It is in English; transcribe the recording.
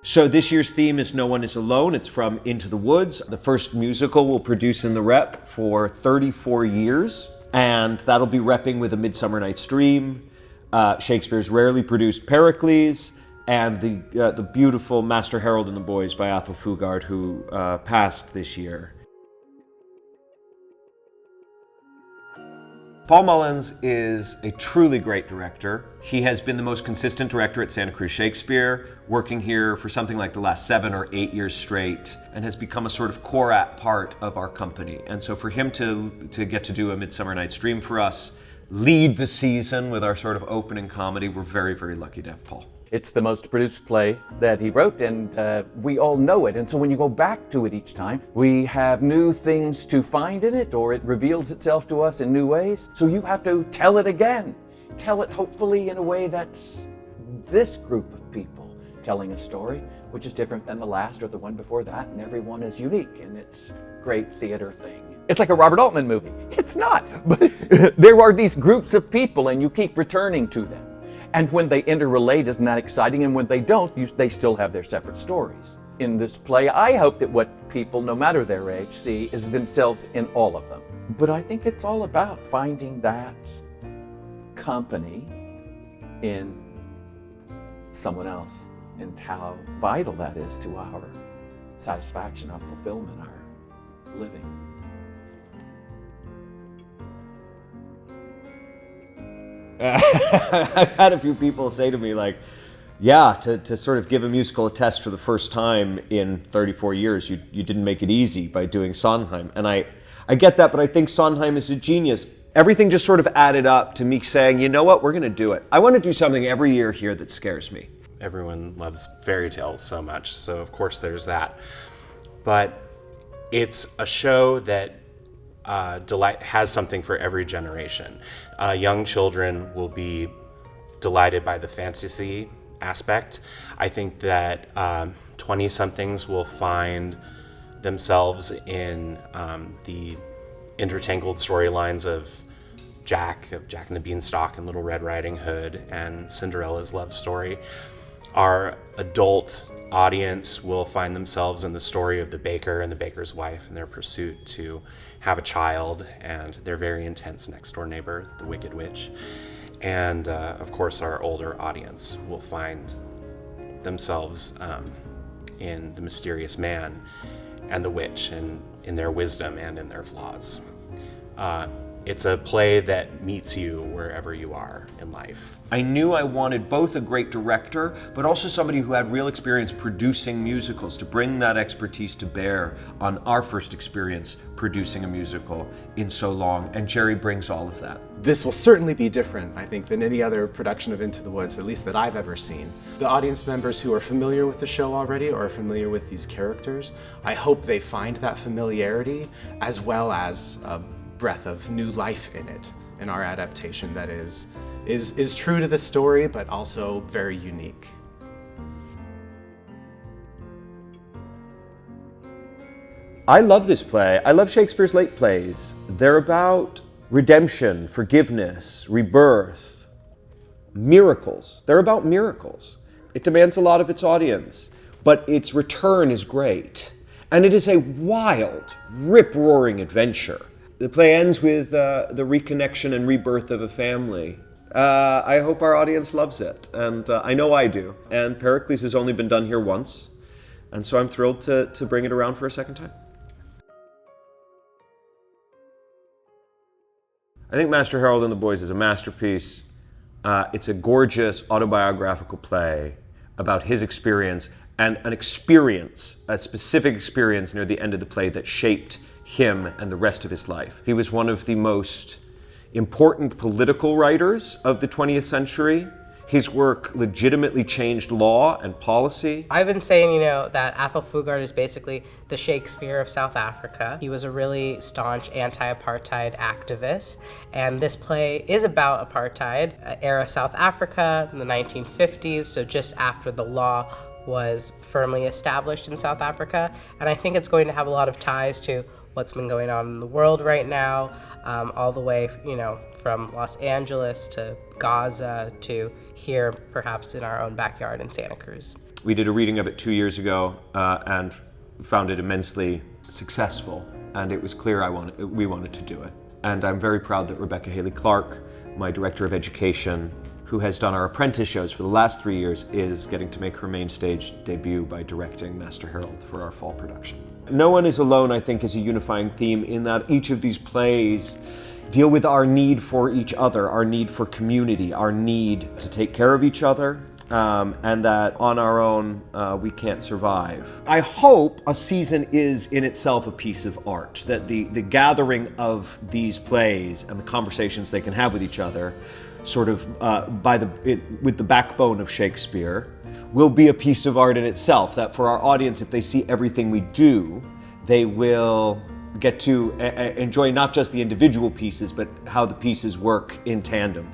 So this year's theme is No One Is Alone. It's from Into the Woods. The first musical we'll produce in the Rep for 34 years. And that'll be repping with A Midsummer Night's Dream, Shakespeare's rarely produced Pericles, and the beautiful Master Harold and the Boys by Athol Fugard, who passed this year. Paul Mullins is a truly great director. He has been the most consistent director at Santa Cruz Shakespeare, working here for something like the last 7 or 8 years straight, and has become a sort of core part of our company. And so for him to get to do A Midsummer Night's Dream for us, lead the season with our sort of opening comedy, we're very, very lucky to have Paul. It's the most produced play that he wrote, and we all know it. And so when you go back to it each time, we have new things to find in it, or it reveals itself to us in new ways. So you have to tell it again. Tell it hopefully in a way that's this group of people telling a story, which is different than the last or the one before that, and everyone is unique in its great theater thing. It's like a Robert Altman movie. It's not, but there are these groups of people, and you keep returning to them. And when they interrelate, isn't that exciting? And when they don't, they still have their separate stories. In this play, I hope that what people, no matter their age, see is themselves in all of them. But I think it's all about finding that company in someone else, and how vital that is to our satisfaction, our fulfillment, our living. I've had a few people say to me, like, yeah, to sort of give a musical a test for the first time in 34 years, you didn't make it easy by doing Sondheim. And I get that, but I think Sondheim is a genius. Everything just sort of added up to me saying, you know what, we're going to do it. I want to do something every year here that scares me. Everyone loves fairy tales so much, so of course there's that. But it's a show that has something for every generation. Young children will be delighted by the fantasy aspect. I think that 20-somethings will find themselves in the intertangled storylines of Jack and the Beanstalk and Little Red Riding Hood and Cinderella's love story. Our adult audience will find themselves in the story of the baker and the baker's wife and their pursuit to have a child and their very intense next door neighbor, the Wicked Witch. And of course, our older audience will find themselves in the mysterious man and the witch, and in their wisdom and in their flaws. It's a play that meets you wherever you are in life. I knew I wanted both a great director, but also somebody who had real experience producing musicals to bring that expertise to bear on our first experience producing a musical in so long, and Jerry brings all of that. This will certainly be different, I think, than any other production of Into the Woods, at least that I've ever seen. The audience members who are familiar with the show already or are familiar with these characters, I hope they find that familiarity as well as a breath of new life in it, in our adaptation that is true to the story, but also very unique. I love this play. I love Shakespeare's late plays. They're about redemption, forgiveness, rebirth, miracles. They're about miracles. It demands a lot of its audience, but its return is great. And it is a wild, rip-roaring adventure. The play ends with the reconnection and rebirth of a family. I hope our audience loves it, and I know I do. And Pericles has only been done here once, and so I'm thrilled to bring it around for a second time. I think Master Harold and the Boys is a masterpiece. It's a gorgeous autobiographical play about his experience, and an experience, a specific experience near the end of the play that shaped him and the rest of his life. He was one of the most important political writers of the 20th century. His work legitimately changed law and policy. I've been saying, that Athol Fugard is basically the Shakespeare of South Africa. He was a really staunch anti-apartheid activist, and this play is about apartheid, era South Africa in the 1950s, so just after the law was firmly established in South Africa. And I think it's going to have a lot of ties to what's been going on in the world right now, all the way, from Los Angeles to Gaza to here, perhaps in our own backyard in Santa Cruz. We did a reading of it 2 years ago and found it immensely successful, and it was clear we wanted to do it. And I'm very proud that Rebecca Haley-Clark, my director of education, who has done our apprentice shows for the last 3 years, is getting to make her main stage debut by directing Master Harold for our fall production. No One Is Alone, I think, is a unifying theme in that each of these plays deal with our need for each other, our need for community, our need to take care of each other, and that on our own we can't survive. I hope a season is in itself a piece of art, that the gathering of these plays and the conversations they can have with each other, sort of with the backbone of Shakespeare, will be a piece of art in itself, that for our audience, if they see everything we do, they will get to enjoy not just the individual pieces, but how the pieces work in tandem.